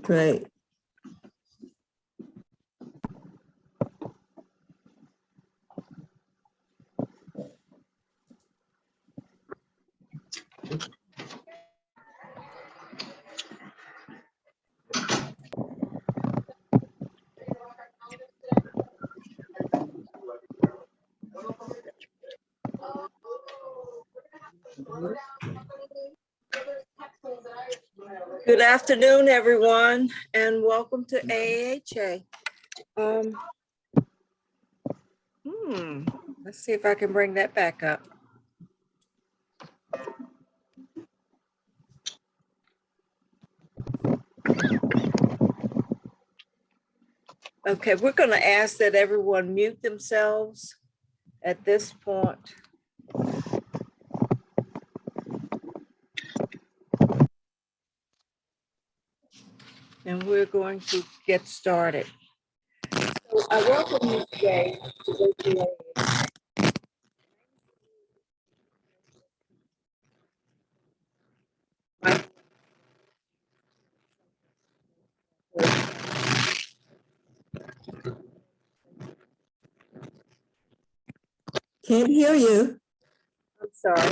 Great. Good afternoon, everyone, and welcome to AAHA. Let's see if I can bring that back up. Okay, we're going to ask that everyone mute themselves at this point. And we're going to get started. So I welcome you today to virtual AAHA. Can't hear you. I'm sorry.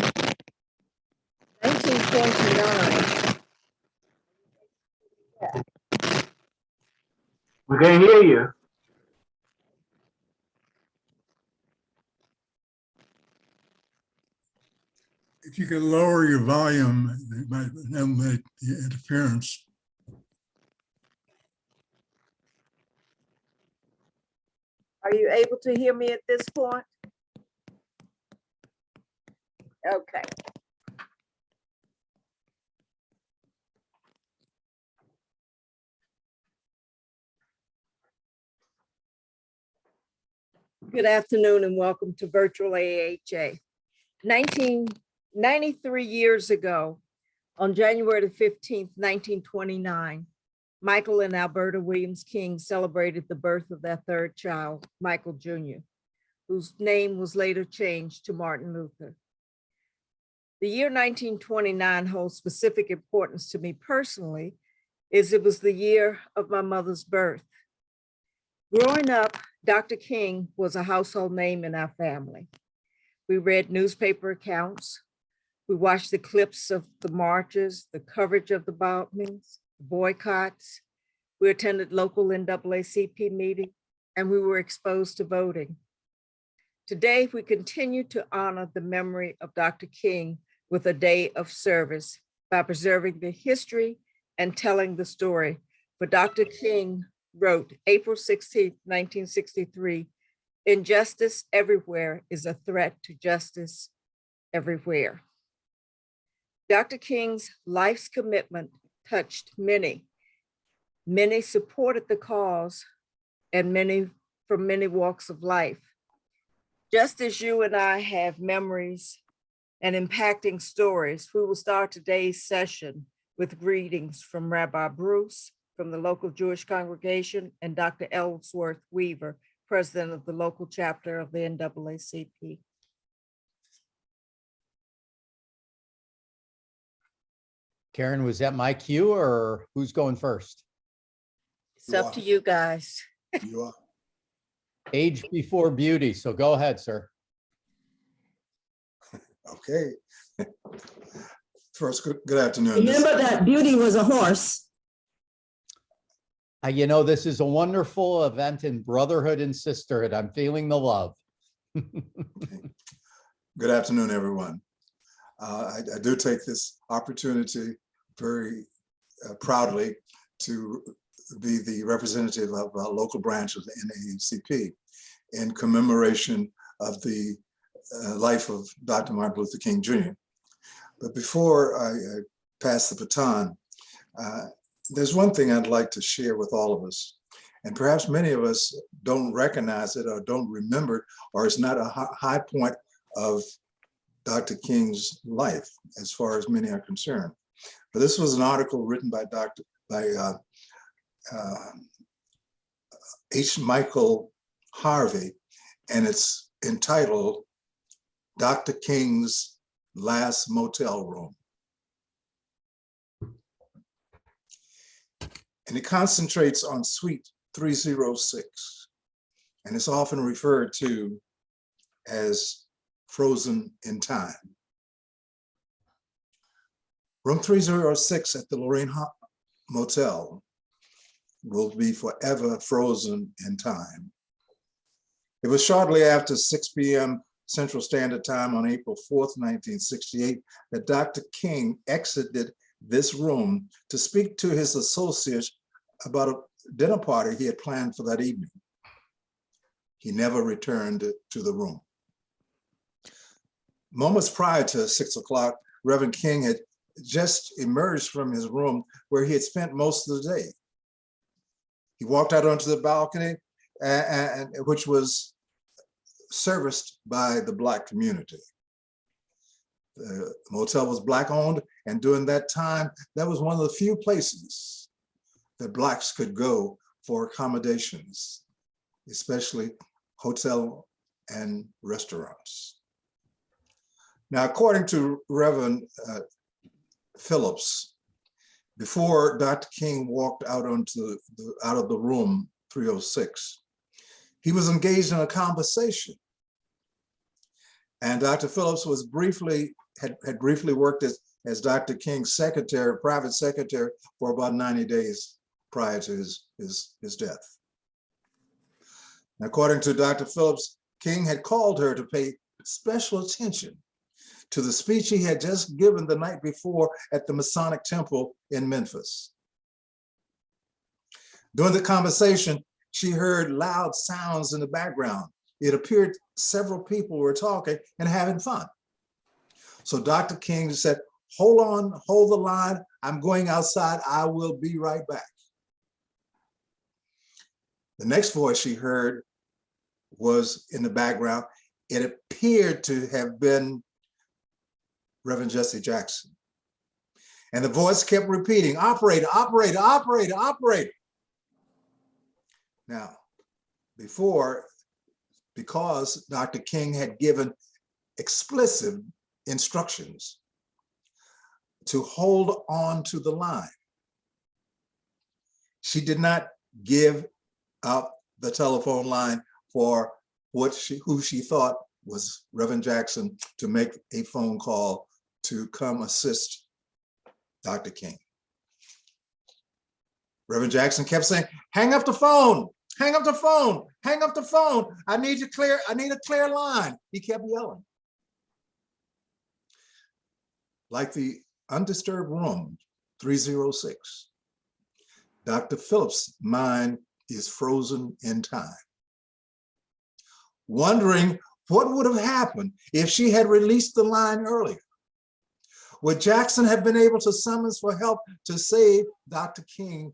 1929. We can't hear you. If you could lower your volume, it might eliminate the interference. Are you able to hear me at this point? Okay. Good afternoon and welcome to virtual AAHA. 93 years ago, on January the 15th, 1929, Michael and Alberta Williams King celebrated the birth of their third child, Michael Jr., whose name was later changed to Martin Luther. The year 1929 holds specific importance to me personally, as it was the year of my mother's birth. Growing up, Dr. King was a household name in our family. We read newspaper accounts. We watched the clips of the marches, the coverage of the bombings, boycotts. We attended local NAACP meetings, and we were exposed to voting. Today, we continue to honor the memory of Dr. King with a day of service by preserving the history and telling the story. For Dr. King wrote April 16, 1963, "Injustice everywhere is a threat to justice everywhere." Dr. King's life's commitment touched many. Many supported the cause, and many from many walks of life. Just as you and I have memories and impacting stories, we will start today's session with greetings from Rabbi Bruce from the local Jewish congregation and Dr. Ellsworth Weaver, president of the local chapter of the NAACP. Karen, was that my cue or who's going first? It's up to you guys. You are. Age before beauty. So go ahead, sir. Okay. First, good afternoon. Remember that beauty was a horse. You know, this is a wonderful event in brotherhood and sisterhood. I'm feeling the love. Good afternoon, everyone. I do take this opportunity very proudly to be the representative of a local branch of the NAACP in commemoration of the life of Dr. Martin Luther King Jr. But before I pass the baton, there's one thing I'd like to share with all of us, and perhaps many of us don't recognize it or don't remember, or it's not a high point of Dr. King's life, as far as many are concerned. But this was an article written by H. Michael Harvey, and it's entitled Dr. King's Last Motel Room. And and it concentrates on suite 306. And it's often referred to as Frozen in Time. Room 306 at the Lorraine Motel will be forever frozen in time. It was shortly after 6 p.m. Central Standard Time on April 4th, 1968, that Dr. King exited this room to speak to his associates about a dinner party he had planned for that evening. He never returned to the room. Moments prior to 6 o'clock, Reverend King had just emerged from his room where he had spent most of the day. He walked out onto the balcony, which was serviced by the Black community. The motel was Black owned, and during that time, that was one of the few places that Blacks could go for accommodations, especially hotel and restaurants. Now, according to Reverend Phillips, before Dr. King walked out out of the room 306, he was engaged in a conversation. And Dr. Phillips had briefly worked as Dr. King's secretary, private secretary, for about 90 days prior to his death. And according to Dr. Phillips, King had called her to pay special attention to the speech he had just given the night before at the Masonic Temple in Memphis. During the conversation, she heard loud sounds in the background. It appeared several people were talking and having fun. So Dr. King said, "Hold on, hold the line. I'm going outside. I will be right back." The next voice she heard was in the background. It appeared to have been Reverend Jesse Jackson. And the voice kept repeating, "Operator, operator, operator, operator." Now, because Dr. King had given explicit instructions to hold on to the line, she did not give up the telephone line for who she thought was Reverend Jackson to make a phone call to come assist Dr. King. Reverend Jackson kept saying, "Hang up the phone, hang up the phone, hang up the phone. I need a clear line." He kept yelling. Like the undisturbed room 306, Dr. Phillips' mind is frozen in time, wondering what would have happened if she had released the line earlier. Would Jackson have been able to summons for help to save Dr. King's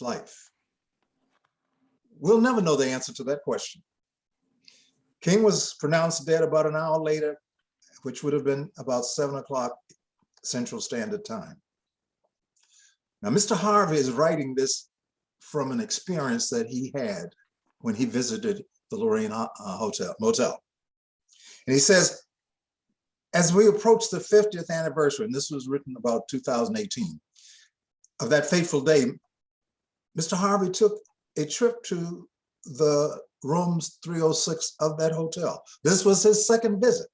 life? We'll never know the answer to that question. King was pronounced dead about an hour later, which would have been about 7 o'clock Central Standard Time. Now, Mr. Harvey is writing this from an experience that he had when he visited the Lorraine Motel. And he says, as we approach the 50th anniversary, and this was written about 2018, of that fateful day, Mr. Harvey took a trip to the rooms 306 of that hotel. This was his second visit.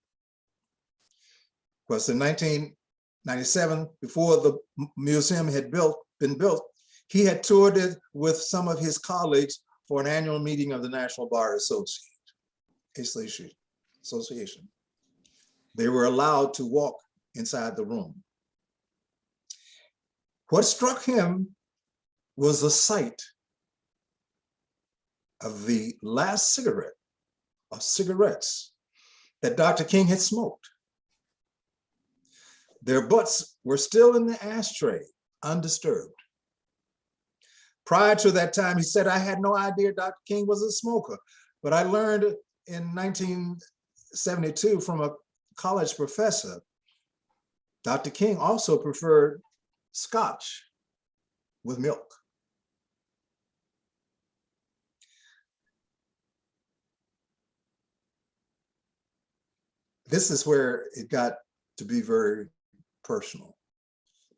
Of course, in 1997, before the museum had been built, he had toured it with some of his colleagues for an annual meeting of the National Bar Association. They were allowed to walk inside the room. What struck him was the sight of the last cigarettes that Dr. King had smoked. Their butts were still in the ashtray, undisturbed. Prior to that time, he said, "I had no idea Dr. King was a smoker, but I learned in 1972 from a college professor, Dr. King also preferred scotch with milk." This is where it got to be very personal,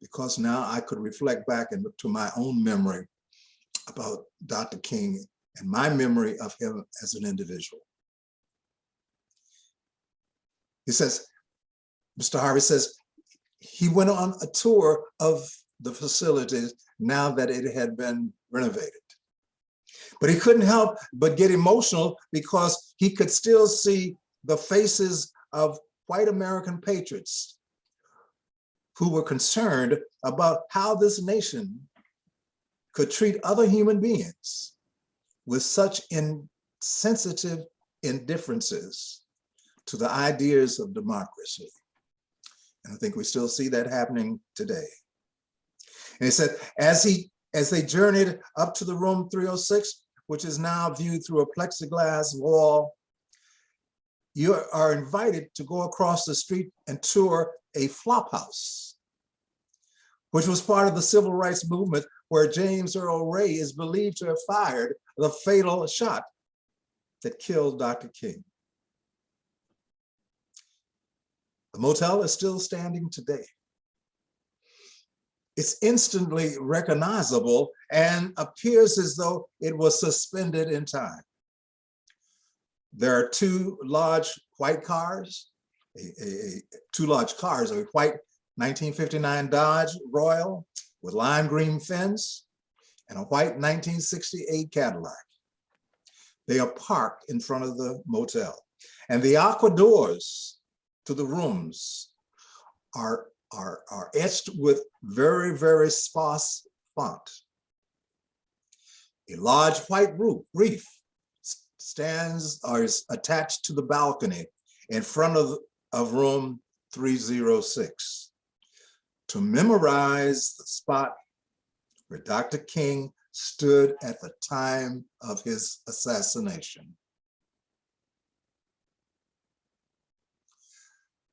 because now I could reflect back to my own memory about Dr. King and my memory of him as an individual. He says, Mr. Harvey says, he went on a tour of the facilities now that it had been renovated. But he couldn't help but get emotional because he could still see the faces of white American patriots who were concerned about how this nation could treat other human beings with such insensitive indifferences to the ideas of democracy. And I think we still see that happening today. And he said, as they journeyed up to the room 306, which is now viewed through a plexiglass wall, you are invited to go across the street and tour a flop house, which was part of the civil rights movement, where James Earl Ray is believed to have fired the fatal shot that killed Dr. King. The motel is still standing today. It's instantly recognizable and appears as though it was suspended in time. There are two large cars, a white 1959 Dodge Royal with lime green fence and a white 1968 Cadillac. They are parked in front of the motel, and the aqua doors to the rooms are etched with very, very sparse font. A large white reef stands or is attached to the balcony in front of room 306 to memorize the spot where Dr. King stood at the time of his assassination.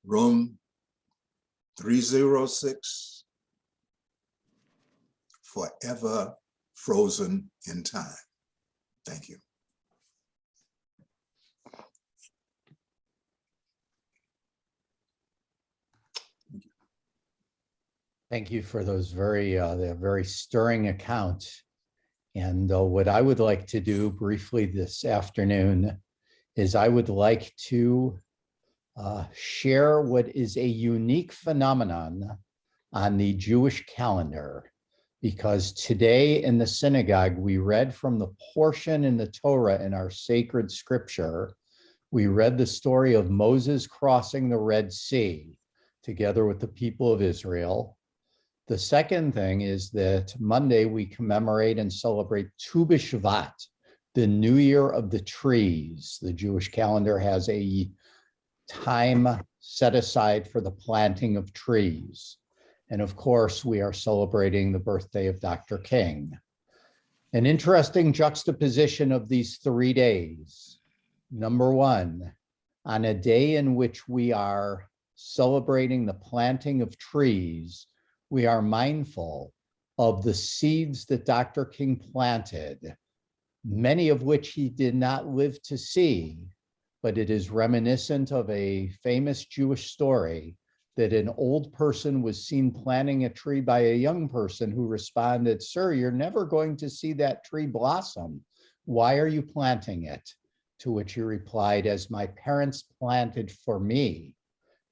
Room 306, forever frozen in time. Thank you. Thank you for those very stirring accounts. And what I would like to do briefly this afternoon is I would like to share what is a unique phenomenon on the Jewish calendar, because today in the synagogue, we read from the portion in the Torah in our sacred scripture. We read the story of Moses crossing the Red Sea together with the people of Israel. The second thing is that Monday we commemorate and celebrate Tu B'Shvat, the New Year of the Trees. The Jewish calendar has a time set aside for the planting of trees. And of course, we are celebrating the birthday of Dr. King. An interesting juxtaposition of these 3 days. Number one, on a day in which we are celebrating the planting of trees, we are mindful of the seeds that Dr. King planted, many of which he did not live to see, but it is reminiscent of a famous Jewish story that an old person was seen planting a tree by a young person who responded, "Sir, you're never going to see that tree blossom. Why are you planting it?" To which he replied, "As my parents planted for me,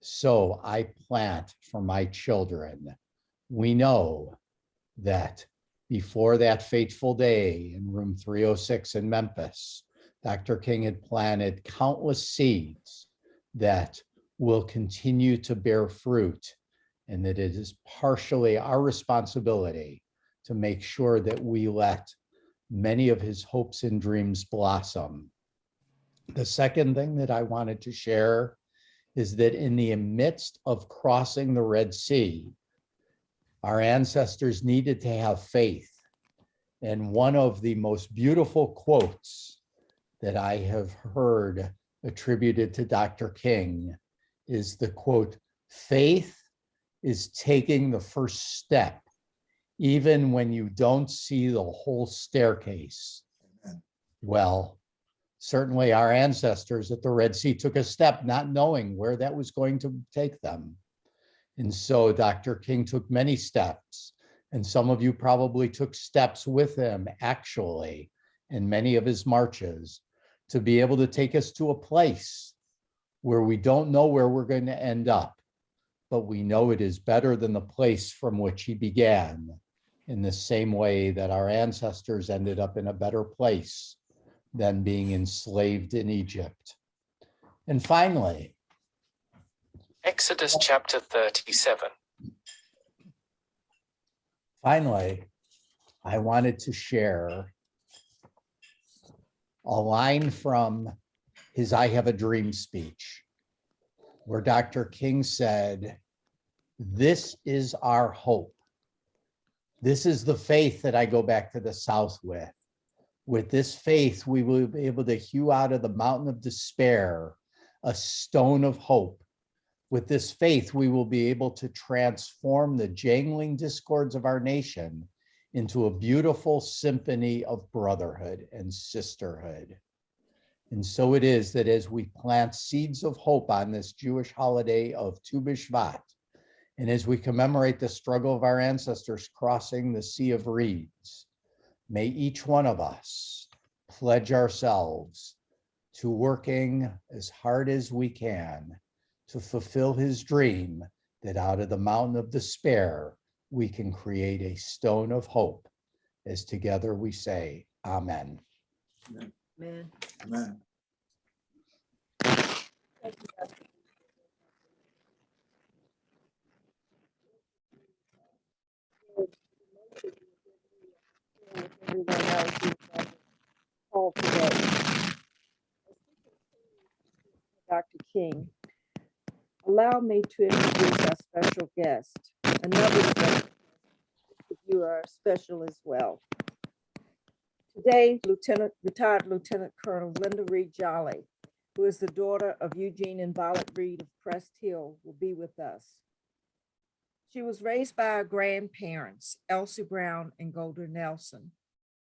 so I plant for my children." We know that before that fateful day in room 306 in Memphis, Dr. King had planted countless seeds that will continue to bear fruit, and that it is partially our responsibility to make sure that we let many of his hopes and dreams blossom. The second thing that I wanted to share is that in the midst of crossing the Red Sea, our ancestors needed to have faith. And one of the most beautiful quotes that I have heard attributed to Dr. King is the quote, "Faith is taking the first step, even when you don't see the whole staircase." Amen. Well, certainly our ancestors at the Red Sea took a step not knowing where that was going to take them. And so Dr. King took many steps And some of you probably took steps with him, actually, in many of his marches, to be able to take us to a place where we don't know where we're going to end up, but we know it is better than the place from which he began, in the same way that our ancestors ended up in a better place than being enslaved in Egypt. And finally, Exodus chapter 37. Finally, I wanted to share a line from his I Have a Dream speech, where Dr. King said, "This is our hope. This is the faith that I go back to the South with. With this faith, we will be able to hew out of the mountain of despair a stone of hope. With this faith, we will be able to transform the jangling discords of our nation into a beautiful symphony of brotherhood and sisterhood." And so it is that as we plant seeds of hope on this Jewish holiday of Tu B'Shvat, and as we commemorate the struggle of our ancestors crossing the Sea of Reeds, may each one of us pledge ourselves to working as hard as we can to fulfill his dream that out of the mountain of despair, we can create a stone of hope, as together we say, Amen. Man. Amen. Everyone else who has called today. Dr. King, allow me to introduce our special guest. Another special guest. You are special as well. Today, retired Lieutenant Colonel Linda Reed Jolley, who is the daughter of Eugene and Violet Reed of Crest Hill, will be with us. She was raised by her grandparents, Elsie Brown and Golda Nelson.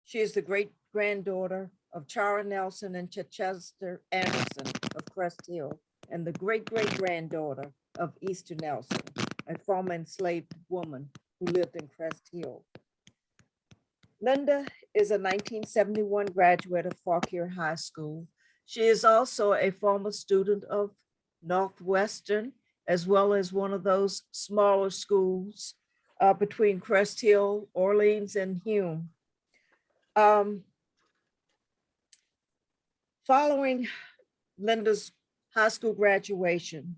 She is the great-granddaughter of Chara Nelson and Chichester Anderson of Crest Hill, and the great-great-granddaughter of Easter Nelson, a former enslaved woman who lived in Crest Hill. Linda is a 1971 graduate of Fauquier High School. She is also a former student of Northwestern, as well as one of those smaller schools between Crest Hill, Orleans, and Hume. Following Linda's high school graduation,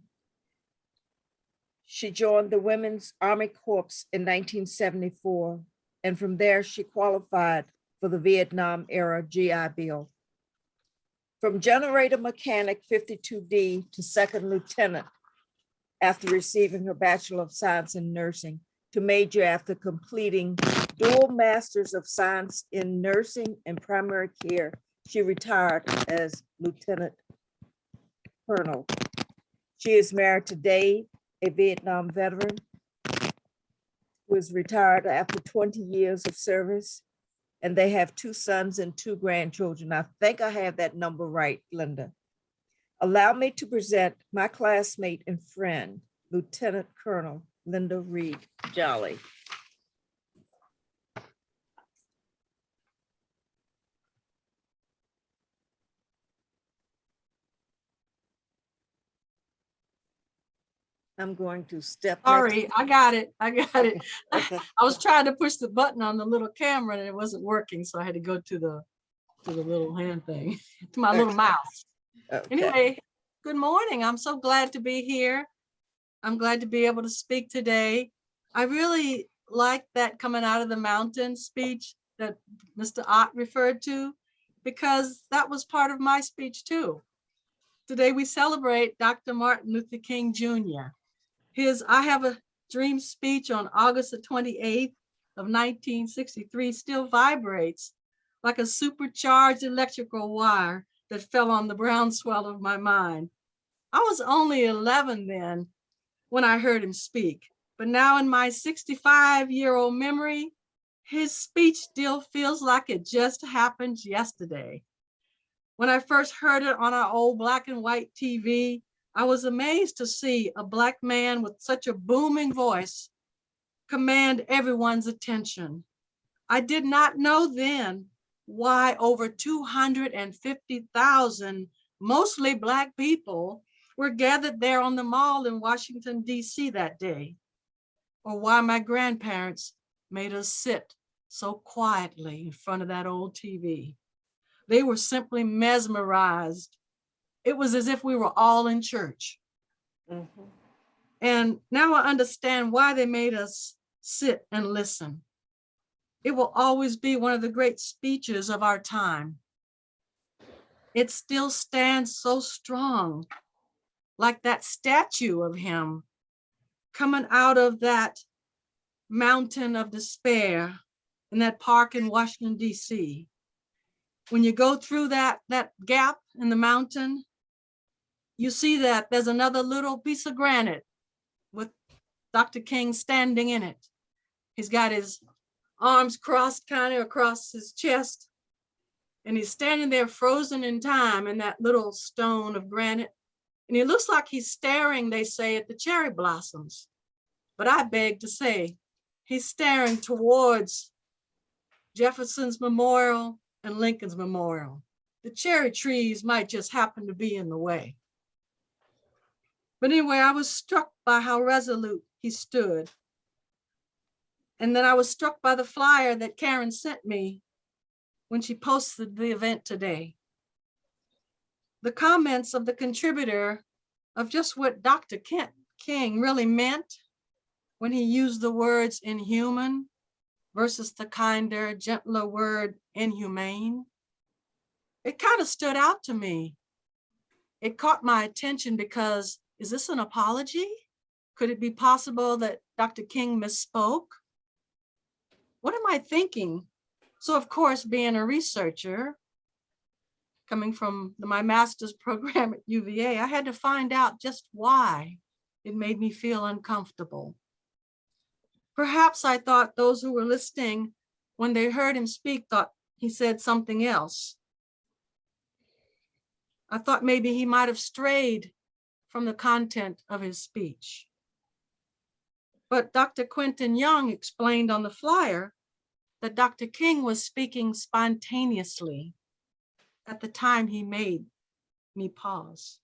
she joined the Women's Army Corps in 1974, and from there she qualified for the Vietnam era GI Bill. From generator mechanic 52D to second lieutenant after receiving her Bachelor of Science in Nursing, to major after completing dual Masters of Science in Nursing and Primary Care, she retired as Lieutenant Colonel. She is married to Dave, a Vietnam veteran who is retired after 20 years of service, and they have 2 sons and 2 grandchildren. I think I have that number right, Linda. Allow me to present my classmate and friend, Lieutenant Colonel Linda Reed Jolley. I'm going to step. Sorry, I got it. I got it. Okay. I was trying to push the button on the little camera and it wasn't working, so I had to go to the little hand thing, to my little mouse. Okay. Anyway, good morning. I'm so glad to be here. I'm glad to be able to speak today. I really like that coming out of the mountain speech that Mr. Ott referred to, because that was part of my speech too. Today we celebrate Dr. Martin Luther King Jr. His I Have a Dream speech on August the 28th of 1963 still vibrates like a supercharged electrical wire that fell on the brown swell of my mind. I was only 11 then when I heard him speak, but now in my 65-year-old memory, his speech still feels like it just happened yesterday. When I first heard it on our old black and white TV, I was amazed to see a Black man with such a booming voice command everyone's attention. I did not know then why over 250,000, mostly Black people, were gathered there on the mall in Washington, D.C. that day, or why my grandparents made us sit so quietly in front of that old TV. They were simply mesmerized. It was as if we were all in church. And now I understand why they made us sit and listen. It will always be one of the great speeches of our time. It still stands so strong, like that statue of him coming out of that mountain of despair in that park in Washington, D.C. When you go through that gap in the mountain, you see that there's another little piece of granite with Dr. King standing in it. He's got his arms crossed kind of across his chest, and he's standing there frozen in time in that little stone of granite. And he looks like he's staring, they say, at the cherry blossoms. But I beg to say, he's staring towards Jefferson's Memorial and Lincoln's Memorial. The cherry trees might just happen to be in the way. But anyway, I was struck by how resolute he stood. And then I was struck by the flyer that Karen sent me when she posted the event today. The comments of the contributor of just what Dr. King really meant when he used the words inhuman versus the kinder, gentler word inhumane. It kind of stood out to me. It caught my attention because, is this an apology? Could it be possible that Dr. King misspoke? What am I thinking? So of course, being a researcher, coming from my master's program at UVA, I had to find out just why it made me feel uncomfortable. Perhaps I thought those who were listening, when they heard him speak, thought he said something else. I thought maybe he might have strayed from the content of his speech. But Dr. Quentin Young explained on the flyer that Dr. King was speaking spontaneously at the time he made me pause.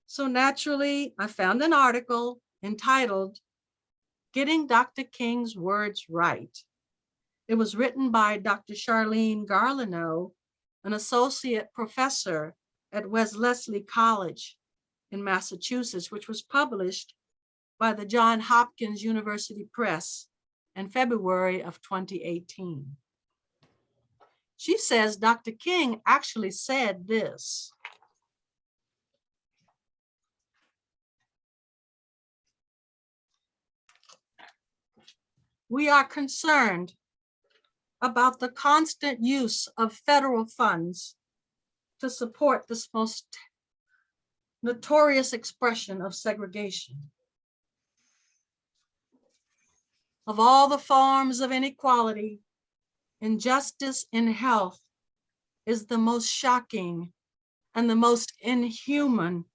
So naturally, I found an article entitled, "Getting Dr. King's Words Right." It was written by Dr. Charlene Garlineau, an associate professor at West Leslie College in Massachusetts, which was published by the Johns Hopkins University Press in February of 2018. She says Dr. King actually said this: "We are concerned about the constant use of federal funds to support this most notorious expression of segregation. Of all the forms of inequality, injustice in health is the most shocking and the most inhuman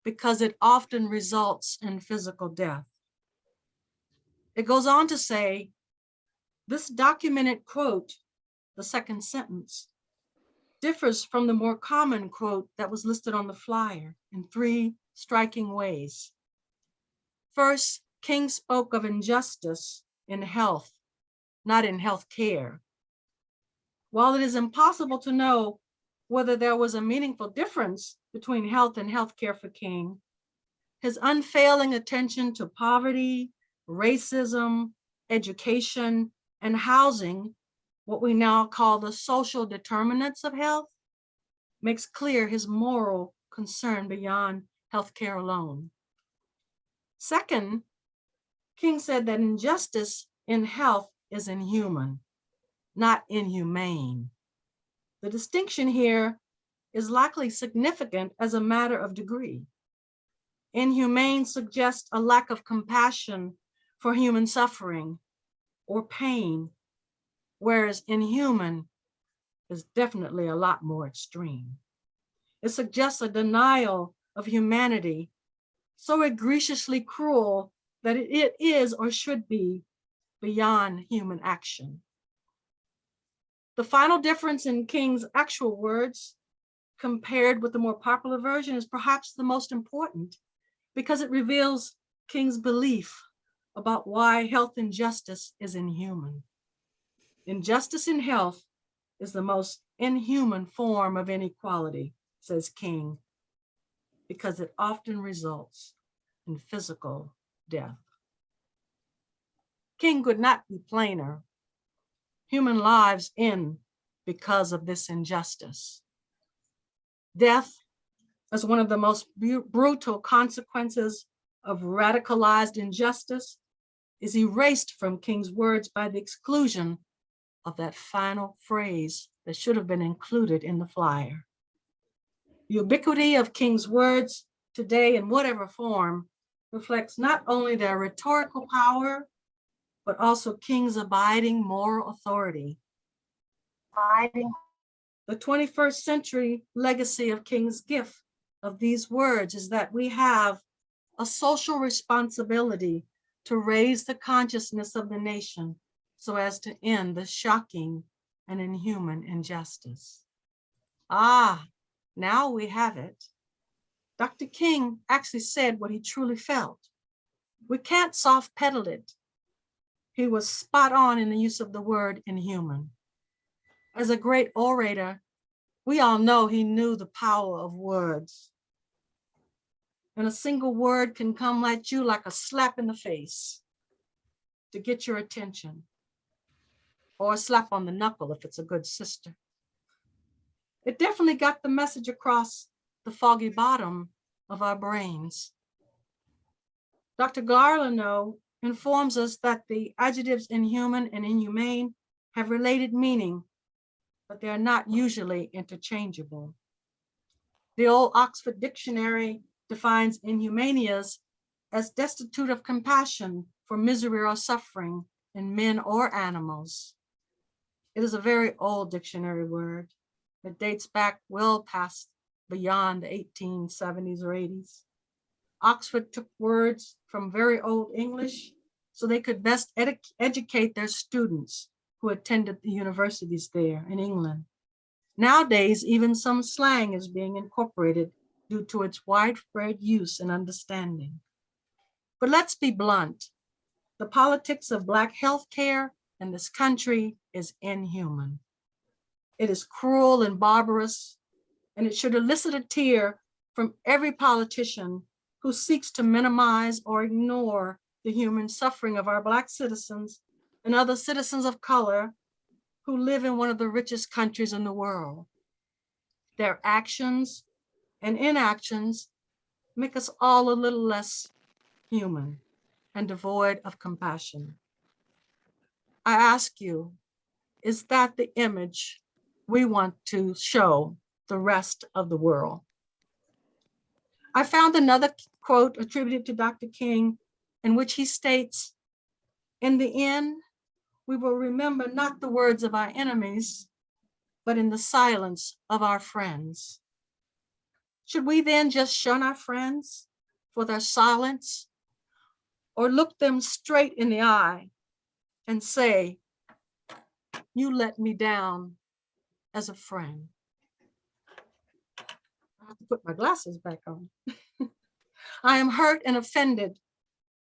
because it often results in physical death." It goes on to say, this documented quote, the second sentence, differs from the more common quote that was listed on the flyer in three striking ways. First, King spoke of injustice in health, not in health care. While it is impossible to know whether there was a meaningful difference between health and healthcare for King, his unfailing attention to poverty, racism, education, and housing, what we now call the social determinants of health, makes clear his moral concern beyond healthcare alone. Second, King said that injustice in health is inhuman, not inhumane. The distinction here is likely significant as a matter of degree. Inhumane suggests a lack of compassion for human suffering or pain, whereas inhuman is definitely a lot more extreme. It suggests a denial of humanity so egregiously cruel that it is or should be beyond human action. The final difference in King's actual words compared with the more popular version is perhaps the most important because it reveals King's belief about why health injustice is inhuman. Injustice in health is the most inhuman form of inequality, says King, because it often results in physical death. King could not be plainer. Human lives end because of this injustice. Death, as one of the most brutal consequences of radicalized injustice, is erased from King's words by the exclusion of that final phrase that should have been included in the flyer. The ubiquity of King's words today in whatever form reflects not only their rhetorical power, but also King's abiding moral authority. The 21st century legacy of King's gift of these words is that we have a social responsibility to raise the consciousness of the nation so as to end the shocking and inhuman injustice. Ah, now we have it. Dr. King actually said what he truly felt. We can't soft pedal it. He was spot on in the use of the word inhuman. As a great orator, we all know he knew the power of words. And a single word can come at you like a slap in the face to get your attention, or a slap on the knuckle if it's a good sister. It definitely got the message across the foggy bottom of our brains. Dr. Garlano informs us that the adjectives inhuman and inhumane have related meaning, but they are not usually interchangeable. The old Oxford Dictionary defines inhumanias as destitute of compassion for misery or suffering in men or animals. It is a very old dictionary word that dates back well past beyond the 1870s or 80s. Oxford took words from very old English so they could best educate their students who attended the universities there in England. Nowadays, even some slang is being incorporated due to its widespread use and understanding. But let's be blunt. The politics of Black healthcare in this country is inhuman. It is cruel and barbarous, and it should elicit a tear from every politician who seeks to minimize or ignore the human suffering of our Black citizens and other citizens of color who live in one of the richest countries in the world. Their actions and inactions make us all a little less human and devoid of compassion. I ask you, is that the image we want to show the rest of the world? I found another quote attributed to Dr. King in which he states, "In the end, we will remember not the words of our enemies, but in the silence of our friends." Should we then just shun our friends for their silence, or look them straight in the eye and say, "You let me down as a friend"? I have to put my glasses back on. I am hurt and offended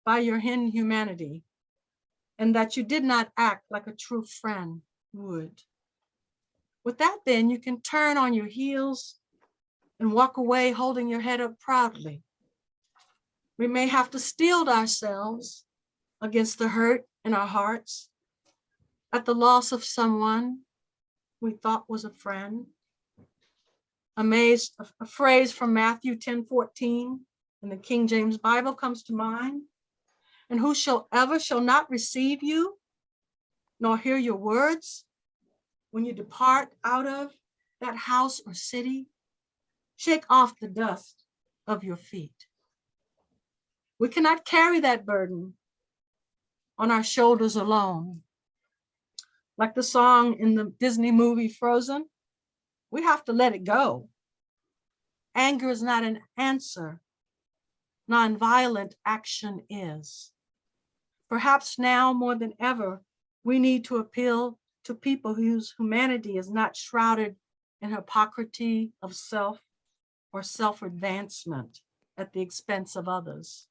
by your inhumanity, and that you did not act like a true friend would. With that, then, you can turn on your heels and walk away holding your head up proudly. We may have to steel ourselves against the hurt in our hearts at the loss of someone we thought was a friend. A phrase from Matthew 10:14 in the King James Bible comes to mind. "And whosoever shall not receive you, nor hear your words, when you depart out of that house or city, shake off the dust of your feet." We cannot carry that burden on our shoulders alone. Like the song in the Disney movie Frozen, we have to let it go. Anger is not an answer. Nonviolent action is. Perhaps now more than ever, we need to appeal to people whose humanity is not shrouded in hypocrisy of self or self-advancement at the expense of others.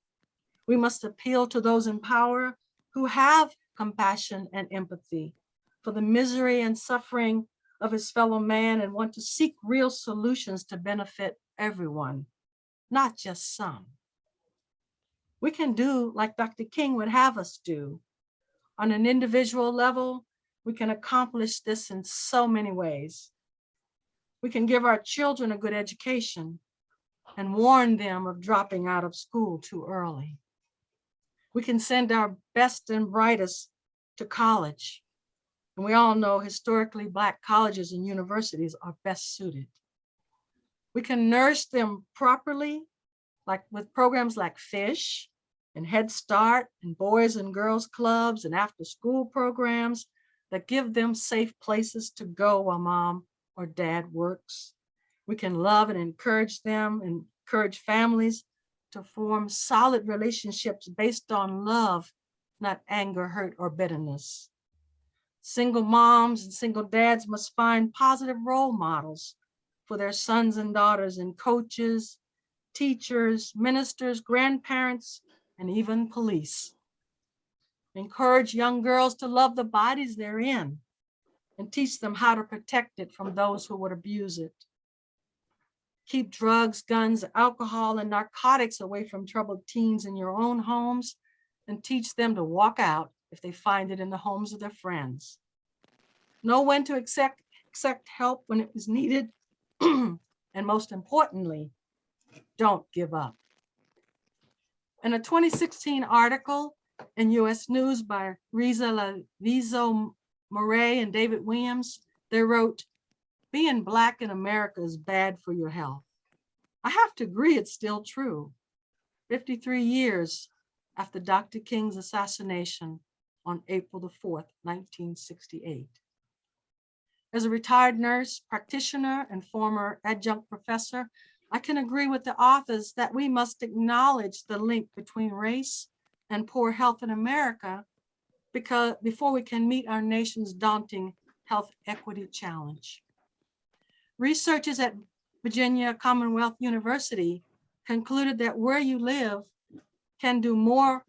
We must appeal to those in power who have compassion and empathy for the misery and suffering of his fellow man and want to seek real solutions to benefit everyone, not just some. We can do like Dr. King would have us do. On an individual level, we can accomplish this in so many ways. We can give our children a good education and warn them of dropping out of school too early. We can send our best and brightest to college. And we all know historically Black colleges and universities are best suited. We can nurse them properly, like with programs like FISH and Head Start and Boys and Girls Clubs and after school programs that give them safe places to go while mom or dad works. We can love and encourage them and encourage families to form solid relationships based on love, not anger, hurt, or bitterness. Single moms and single dads must find positive role models for their sons and daughters and coaches, teachers, ministers, grandparents, and even police. Encourage young girls to love the bodies they're in and teach them how to protect it from those who would abuse it. Keep drugs, guns, alcohol, and narcotics away from troubled teens in your own homes and teach them to walk out if they find it in the homes of their friends. Know when to accept help when it is needed. And most importantly, don't give up. In a 2016 article in US News by Riza Lavizo Murray and David Williams, they wrote, "Being Black in America is bad for your health." I have to agree, it's still true. 53 years after Dr. King's assassination on April the 4th, 1968. As a retired nurse, practitioner, and former adjunct professor, I can agree with the authors that we must acknowledge the link between race and poor health in America before we can meet our nation's daunting health equity challenge. Researchers at Virginia Commonwealth University concluded that where you live can do more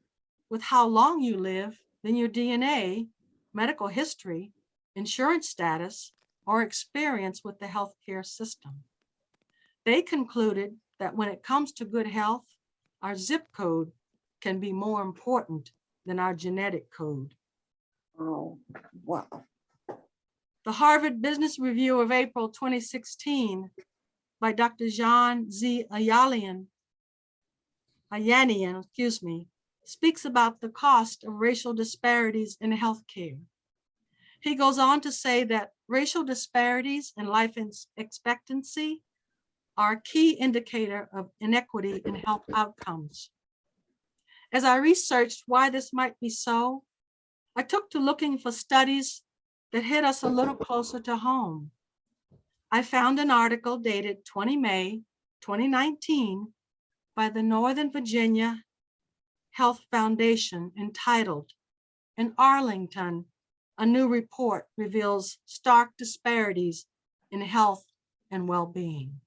with how long you live than your DNA, medical history, insurance status, or experience with the healthcare system. They concluded that when it comes to good health, our zip code can be more important than our genetic code. Oh, wow. The Harvard Business Review of April 2016 by Dr. John Z. Ayanian, speaks about the cost of racial disparities in healthcare. He goes on to say that racial disparities in life expectancy are a key indicator of inequity in health outcomes. As I researched why this might be so, I took to looking for studies that hit us a little closer to home. I found an article dated 20 May 2019 by the Northern Virginia Health Foundation entitled, "In Arlington, a new report reveals stark disparities in health and well-being."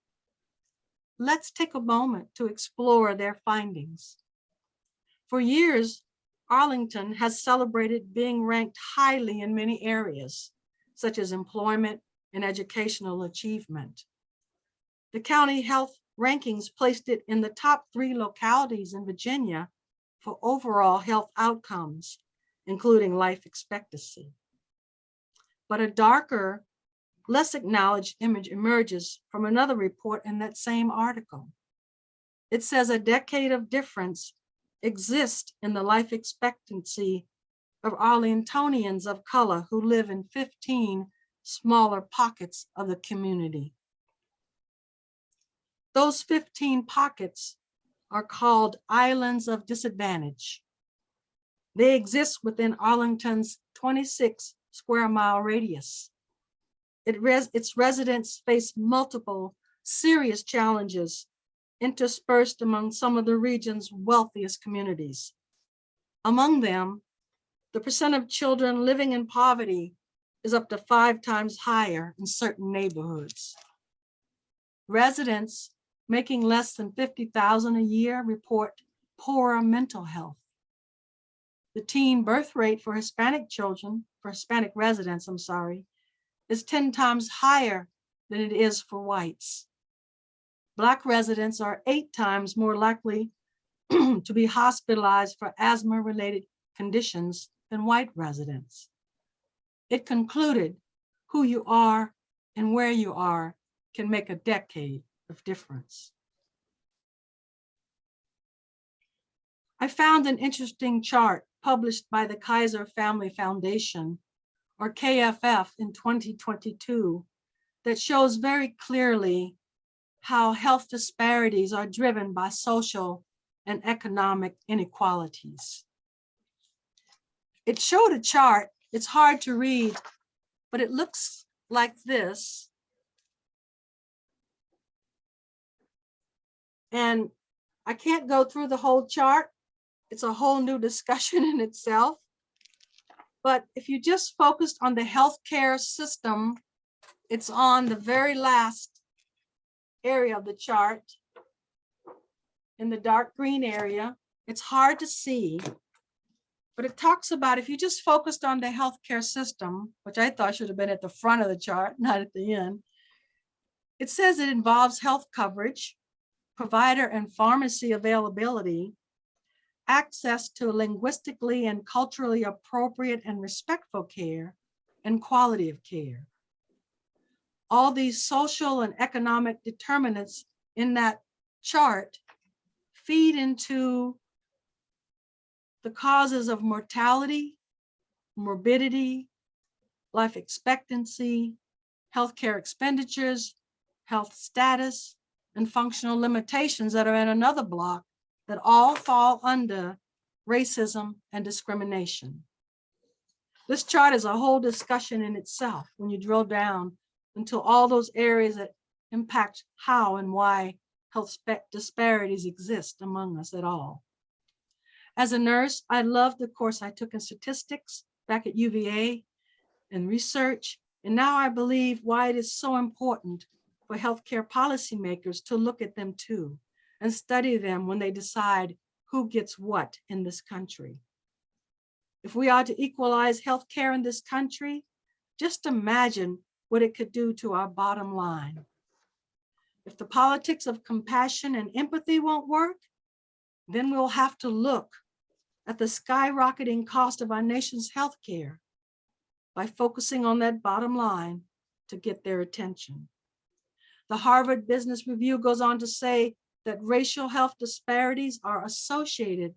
Let's take a moment to explore their findings. For years, Arlington has celebrated being ranked highly in many areas, such as employment and educational achievement. The county health rankings placed it in the top 3 localities in Virginia for overall health outcomes, including life expectancy. But a darker, less acknowledged image emerges from another report in that same article. It says a decade of difference exists in the life expectancy of Arlingtonians of color who live in 15 smaller pockets of the community. Those 15 pockets are called islands of disadvantage. They exist within Arlington's 26 square mile radius. Its residents face multiple serious challenges interspersed among some of the region's wealthiest communities. Among them The percent of children living in poverty is up to 5 times higher in certain neighborhoods. Residents making less than $50,000 a year report poorer mental health. The teen birth rate for Hispanic residents, is 10 times higher than it is for whites. Black residents are 8 times more likely to be hospitalized for asthma-related conditions than white residents. It concluded who you are and where you are can make a decade of difference. I found an interesting chart published by the Kaiser Family Foundation, or KFF, in 2022 that shows very clearly how health disparities are driven by social and economic inequalities. It showed a chart, it's hard to read, but it looks like this. And I can't go through the whole chart. It's a whole new discussion in itself. But if you just focused on the healthcare system, it's on the very last area of the chart in the dark green area. It's hard to see, but it talks about if you just focused on the healthcare system, which I thought should have been at the front of the chart, not at the end. It says it involves health coverage, provider and pharmacy availability, access to linguistically and culturally appropriate and respectful care, and quality of care. All these social and economic determinants in that chart feed into the causes of mortality, morbidity, life expectancy, healthcare expenditures, health status, and functional limitations that are in another block that all fall under racism and discrimination. This chart is a whole discussion in itself when you drill down into all those areas that impact how and why health disparities exist among us at all. As a nurse, I loved the course I took in statistics back at UVA and research, and now I believe why it is so important for healthcare policymakers to look at them too and study them when they decide who gets what in this country. If we are to equalize healthcare in this country, just imagine what it could do to our bottom line. If the politics of compassion and empathy won't work, then we'll have to look at the skyrocketing cost of our nation's healthcare by focusing on that bottom line to get their attention. The Harvard Business Review goes on to say that racial health disparities are associated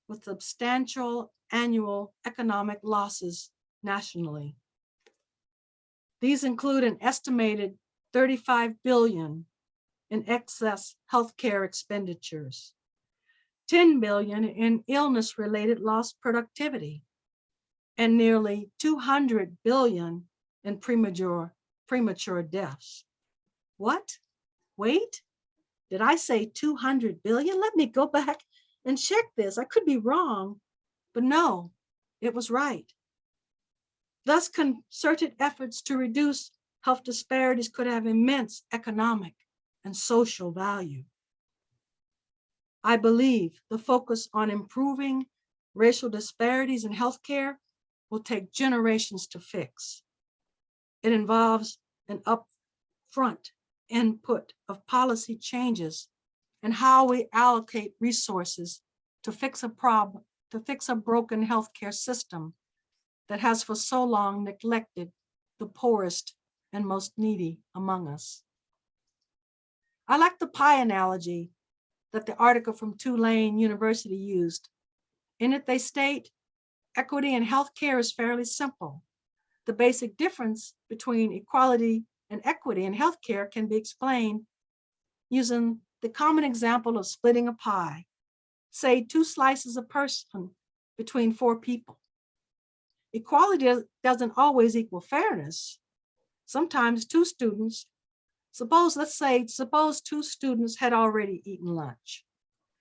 with substantial annual economic losses nationally. These include an estimated $35 billion in excess healthcare expenditures, $10 billion in illness-related lost productivity, and nearly $200 billion in premature deaths. What? Wait, did I say 200 billion? Let me go back and check this. I could be wrong, but no, it was right. Thus, concerted efforts to reduce health disparities could have immense economic and social value. I believe the focus on improving racial disparities in healthcare will take generations to fix. It involves an upfront input of policy changes and how we allocate resources to fix a problem, to fix a broken healthcare system that has for so long neglected the poorest and most needy among us. I like the pie analogy that the article from Tulane University used. In it, they state, equity in healthcare is fairly simple. The basic difference between equality and equity in healthcare can be explained using the common example of splitting a pie. Say 2 slices a person between 4 people. Equality doesn't always equal fairness. Sometimes 2 students, suppose 2 students had already eaten lunch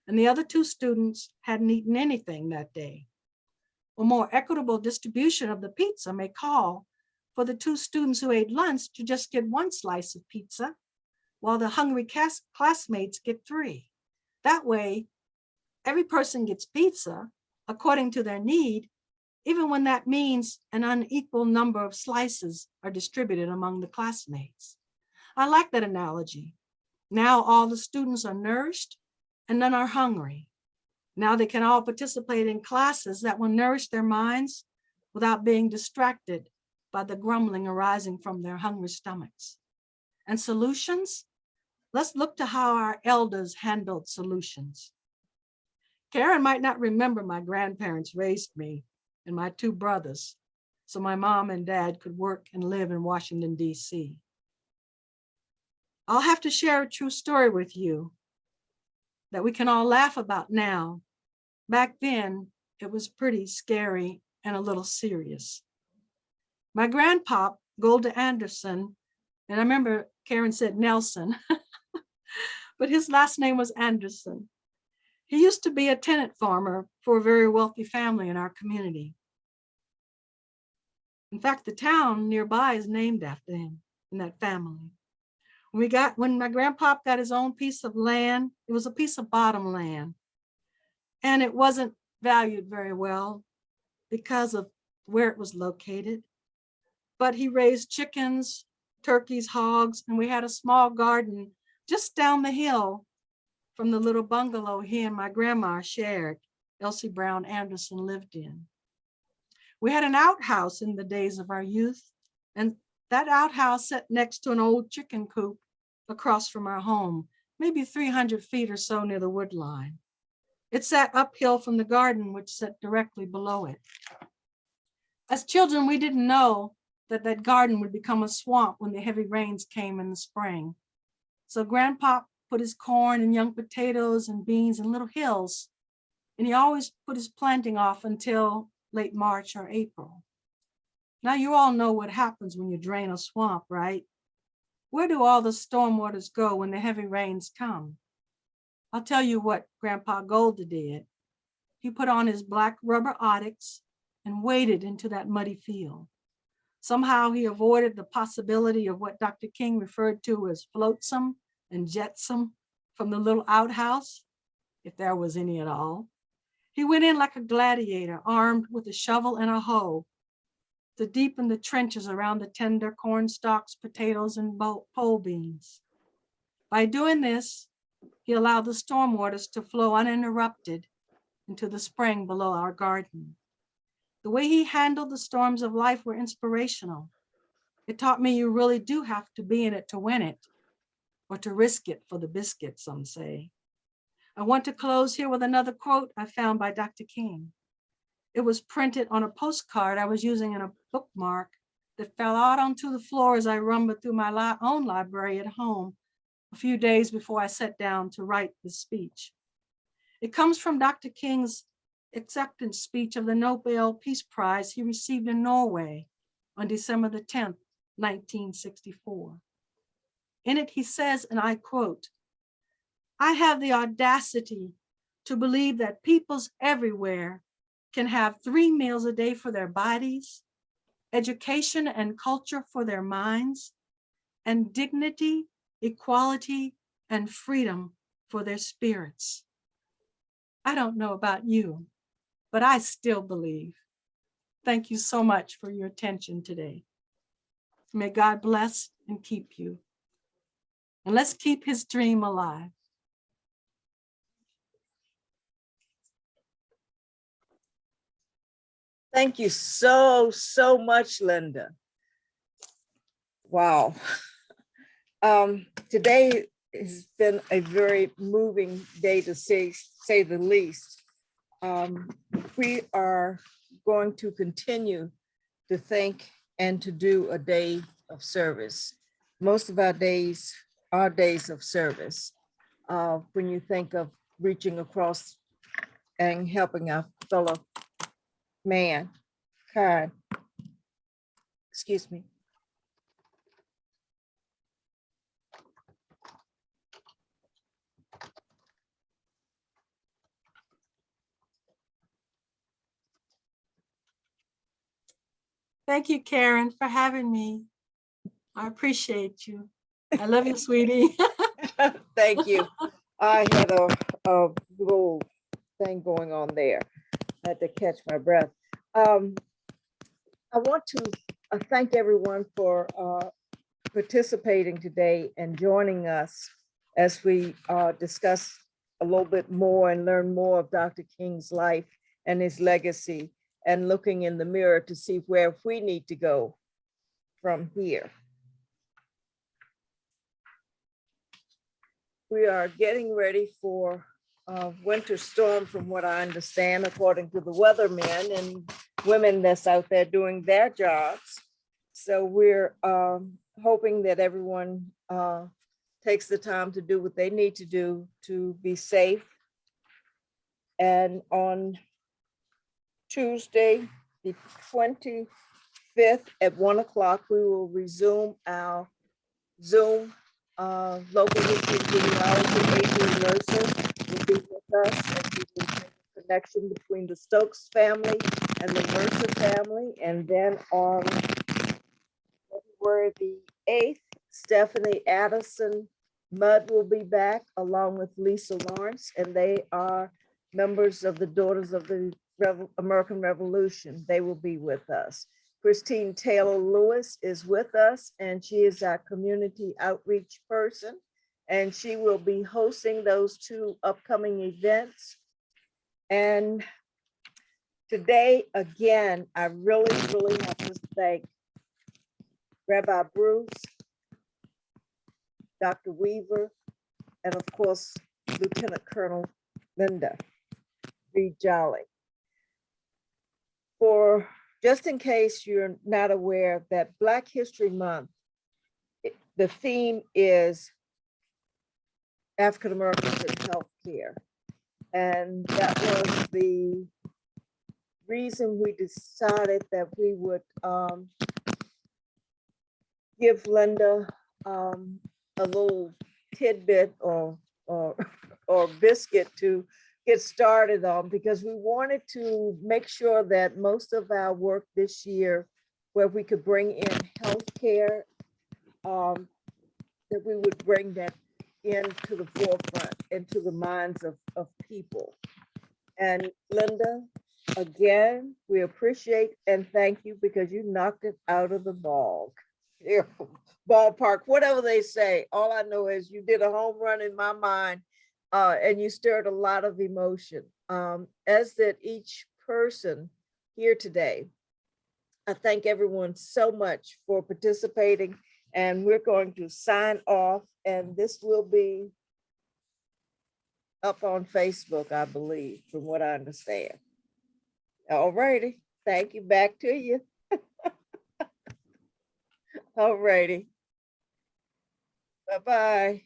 and the other 2 students hadn't eaten anything that day. or more equitable distribution of the pizza may call for the 2 students who ate lunch to just get 1 slice of pizza, while the hungry classmates get 3. That way, every person gets pizza according to their need, even when that means an unequal number of slices are distributed among the classmates. I like that analogy. Now all the students are nourished and none are hungry. Now they can all participate in classes that will nourish their minds without being distracted by the grumbling arising from their hungry stomachs. And solutions? Let's look to how our elders handled solutions. Karen might not remember my grandparents raised me and my 2 brothers, so my mom and dad could work and live in Washington, D.C. I'll have to share a true story with you that we can all laugh about now. Back then, it was pretty scary and a little serious. My grandpop, Golda Anderson, and I remember Karen said Nelson, but his last name was Anderson. He used to be a tenant farmer for a very wealthy family in our community. In fact, the town nearby is named after him and that family. When my grandpa got his own piece of land, it was a piece of bottom land, and it wasn't valued very well because of where it was located. But he raised chickens, turkeys, hogs, and we had a small garden just down the hill from the little bungalow he and my grandma shared, Elsie Brown Anderson lived in. We had an outhouse in the days of our youth, and that outhouse sat next to an old chicken coop across from our home, maybe 300 feet or so near the wood line. It sat uphill from the garden, which sat directly below it. As children, we didn't know that that garden would become a swamp when the heavy rains came in the spring. So Grandpa put his corn and young potatoes and beans in little hills, and he always put his planting off until late March or April. Now you all know what happens when you drain a swamp, right? Where do all the storm waters go when the heavy rains come? I'll tell you what Grandpa Golda did. He put on his black rubber Otics and waded into that muddy field. Somehow he avoided the possibility of what Dr. King referred to as flotsam and jetsam from the little outhouse, if there was any at all. He went in like a gladiator, armed with a shovel and a hoe, to deepen the trenches around the tender corn stalks, potatoes, and pole beans. By doing this, he allowed the storm waters to flow uninterrupted into the spring below our garden. The way he handled the storms of life were inspirational. It taught me you really do have to be in it to win it, or to risk it for the biscuit, some say. I want to close here with another quote I found by Dr. King. It was printed on a postcard I was using in a bookmark that fell out onto the floor as I rumbled through my own library at home a few days before I sat down to write this speech. It comes from Dr. King's acceptance speech of the Nobel Peace Prize he received in Norway on December the 10th, 1964. In it, he says, and I quote, "I have the audacity to believe that peoples everywhere can have 3 meals a day for their bodies, education and culture for their minds, and dignity, equality, and freedom for their spirits." I don't know about you, but I still believe. Thank you so much for your attention today. May God bless and keep you. And let's keep his dream alive. Thank you so, so much, Linda. Wow. Today has been a very moving day, to say the least. We are going to continue to think and to do a day of service. Most of our days are days of service. When you think of reaching across and helping our fellow man, kind, excuse me. Thank you, Karen, for having me. I appreciate you. I love you, sweetie. Thank you. I had a little thing going on there. I had to catch my breath. I want to thank everyone for participating today and joining us as we discuss a little bit more and learn more of Dr. King's life and his legacy, and looking in the mirror to see where we need to go from here. We are getting ready for a winter storm, from what I understand, according to the weathermen and women that's out there doing their jobs. So we're hoping that everyone takes the time to do what they need to do to be safe. And on Tuesday, the 25th at 1 o'clock, we will resume our Zoom local history genealogy. Adrian Mercer will be with us, and we will make a connection between the Stokes family and the Mercer family. And then on February the 8th, Stephanie Addison Mudd will be back along with Lisa Lawrence, and they are members of the Daughters of the American Revolution. They will be with us. Christine Taylor Lewis is with us, and she is our community outreach person, and she will be hosting those two upcoming events. And today, again, I really have to thank Rabbi Bruce, Dr. Weaver, and of course, Lieutenant Colonel Linda B. Jolley. For just in case you're not aware, that Black History Month, the theme is African Americans in healthcare. And that was the reason we decided that we would give Linda a little tidbit or biscuit to get started on, because we wanted to make sure that most of our work this year, where we could bring in healthcare, that we would bring that into the forefront, into the minds of people. And Linda, again, we appreciate and thank you, because you knocked it out of the ballpark, whatever they say. All I know is you did a home run in my mind. And you stirred a lot of emotion, as did each person here today. I thank everyone so much for participating, and we're going to sign off, and this will be up on Facebook, I believe, from what I understand. All righty, thank you, back to you. All righty. Bye-bye.